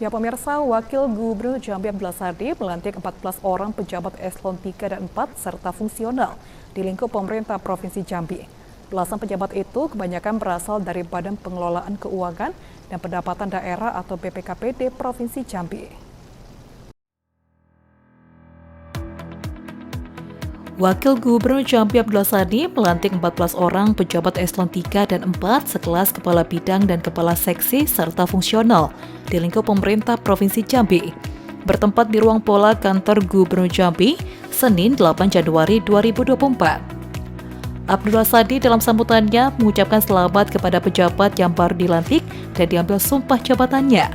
Ya pemirsa, Wakil Gubernur Jambi Abdullah Sardi melantik 14 orang pejabat eselon 3 dan 4 serta fungsional di lingkup pemerintah Provinsi Jambi. Belasan pejabat itu kebanyakan berasal dari Badan Pengelolaan Keuangan dan Pendapatan Daerah atau BPKPD Provinsi Jambi. Wakil Gubernur Jambi Abdullah Sardi melantik 14 orang pejabat eselon 3 dan 4 sekelas kepala bidang dan kepala seksi serta fungsional di lingkup pemerintah Provinsi Jambi, bertempat di ruang pola kantor Gubernur Jambi, Senin 8 Januari 2024. Abdullah Sardi dalam sambutannya mengucapkan selamat kepada pejabat yang baru dilantik dan diambil sumpah jabatannya.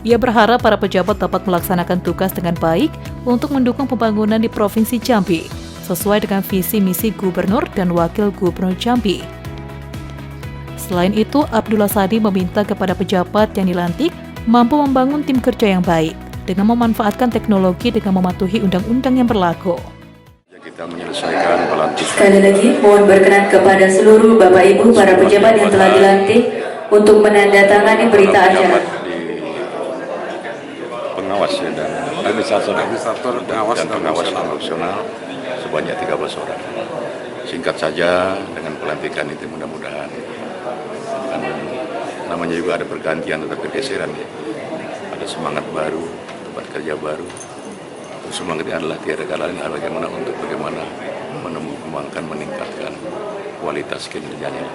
Ia berharap para pejabat dapat melaksanakan tugas dengan baik untuk mendukung pembangunan di Provinsi Jambi, sesuai dengan visi misi Gubernur dan Wakil Gubernur Jambi. Selain itu, Abdullah Sardi meminta kepada pejabat yang dilantik mampu membangun tim kerja yang baik dengan memanfaatkan teknologi dengan mematuhi undang-undang yang berlaku. Kita menyelesaikan pelantikan. Sekali lagi, mohon berkenan kepada seluruh Bapak Ibu para pejabat yang telah dilantik untuk menandatangani berita acara. Pengawas ya, dan administrator dan pengawas nasional sebanyak 13 orang. Singkat saja, dengan pelantikan itu mudah-mudahan kan, namanya juga ada pergantian atau pergeseran ya. Ada semangat baru, tempat kerja baru. Semangatnya adalah tiada kala lain bagaimana mengembangkan, meningkatkan kualitas kinerjanya.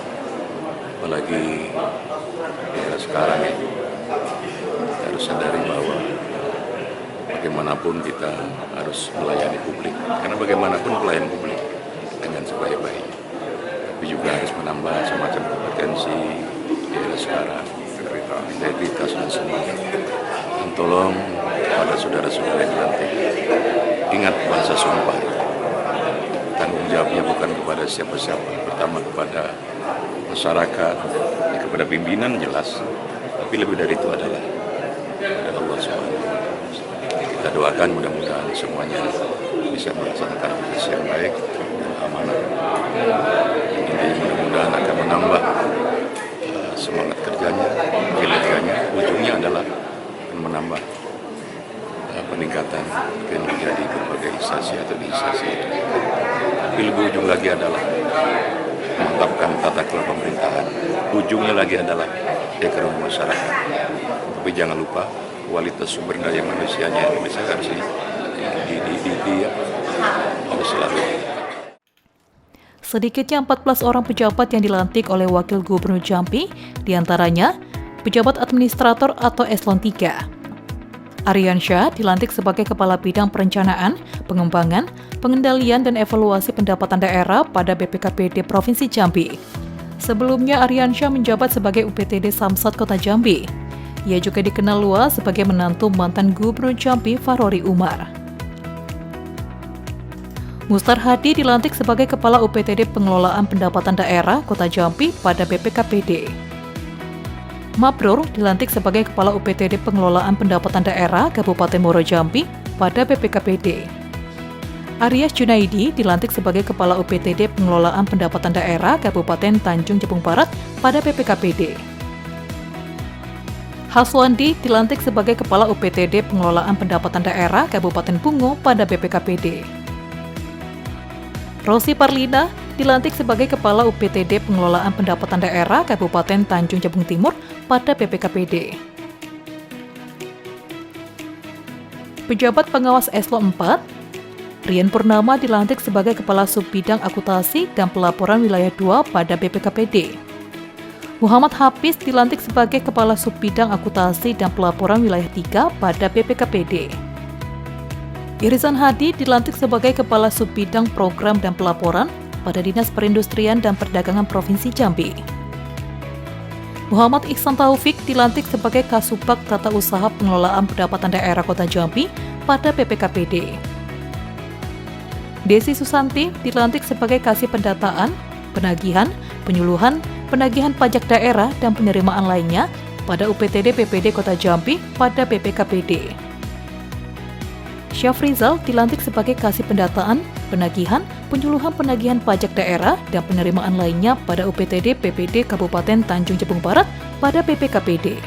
Apalagi di era sekarang ya, kita harus sadari bahwa bagaimanapun kita harus melayani publik, karena bagaimanapun pelayan publik dengan sebaik-baiknya, tapi juga harus menambah semacam kompetensi di era sekarang, integritas dan semuanya. Dan tolong pada saudara-saudara yang dilantik, ingat bahasa sumpah. Tanggung jawabnya bukan kepada siapa-siapa, pertama kepada masyarakat, kepada pimpinan jelas, tapi lebih dari itu adalah kepada Allah SWT. Kita doakan mudah-mudahan semuanya bisa melaksanakan tugas yang baik dan amanah. Ini mudah-mudahan akan menambah semangat kerjanya, kinerjanya. Ujungnya adalah akan menambah peningkatan kinerja di berbagai instansi atau di instansi itu. Tapi lebih ujung lagi adalah memantapkan tata kelola pemerintahan. Ujungnya lagi adalah ekonomi masyarakat. Tapi jangan lupa kualitas sumber daya manusianya Indonesia harus harus selalu. Sedikitnya 14 orang pejabat yang dilantik oleh Wakil Gubernur Jambi, diantaranya pejabat administrator atau eselon 3. Aryansyah dilantik sebagai Kepala Bidang Perencanaan, Pengembangan, Pengendalian dan Evaluasi Pendapatan Daerah pada BPKPD Provinsi Jambi. Sebelumnya Aryansyah menjabat sebagai UPTD Samsat Kota Jambi. Ia juga dikenal luas sebagai menantu mantan Gubernur Jambi Farori Umar. Mustar Hadi dilantik sebagai Kepala UPTD Pengelolaan Pendapatan Daerah Kota Jambi pada BPKPD. Mabrur dilantik sebagai Kepala UPTD Pengelolaan Pendapatan Daerah Kabupaten Muaro Jambi pada BPKPD. Aryas Junaidi dilantik sebagai Kepala UPTD Pengelolaan Pendapatan Daerah Kabupaten Tanjung Jabung Barat pada BPKPD. Haswandi dilantik sebagai Kepala UPTD Pengelolaan Pendapatan Daerah Kabupaten Bungo pada BPKPD. Rosi Parlina dilantik sebagai Kepala UPTD Pengelolaan Pendapatan Daerah Kabupaten Tanjung Jabung Timur pada BPKPD. Pejabat pengawas eselon 4, Rian Purnama dilantik sebagai Kepala Subbidang Akuntansi dan Pelaporan Wilayah 2 pada BPKPD. Muhammad Hafiz dilantik sebagai Kepala Subbidang Akuntansi dan Pelaporan Wilayah 3 pada BPKPD. Irizan Hadi dilantik sebagai Kepala Subbidang Program dan Pelaporan pada Dinas Perindustrian dan Perdagangan Provinsi Jambi. Muhammad Ihsan Taufik dilantik sebagai Kasubag Tata Usaha Pengelolaan Pendapatan Daerah Kota Jambi pada BPKPD. Desi Susanti dilantik sebagai Kasih Pendataan, Penagihan, Penyuluhan, Penagihan Pajak Daerah dan penerimaan lainnya pada UPTD PPD Kota Jambi pada BPKPD. Syafrizal dilantik sebagai Kasih Pendataan, Penagihan, Penyuluhan Penagihan Pajak Daerah dan penerimaan lainnya pada UPTD PPD Kabupaten Tanjung Jabung Barat pada BPKPD.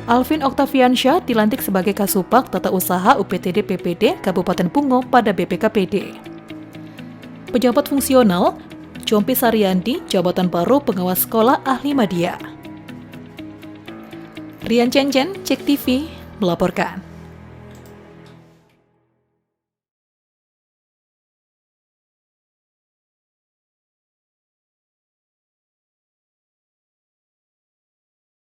Alvin Oktaviansyah dilantik sebagai Kasupak Tata Usaha UPTD PPD Kabupaten Bungo pada BPKPD. Pejabat fungsional, Compi Saryandi, jabatan baru pengawas sekolah ahli media. Rian Cencen, Cek TV, melaporkan.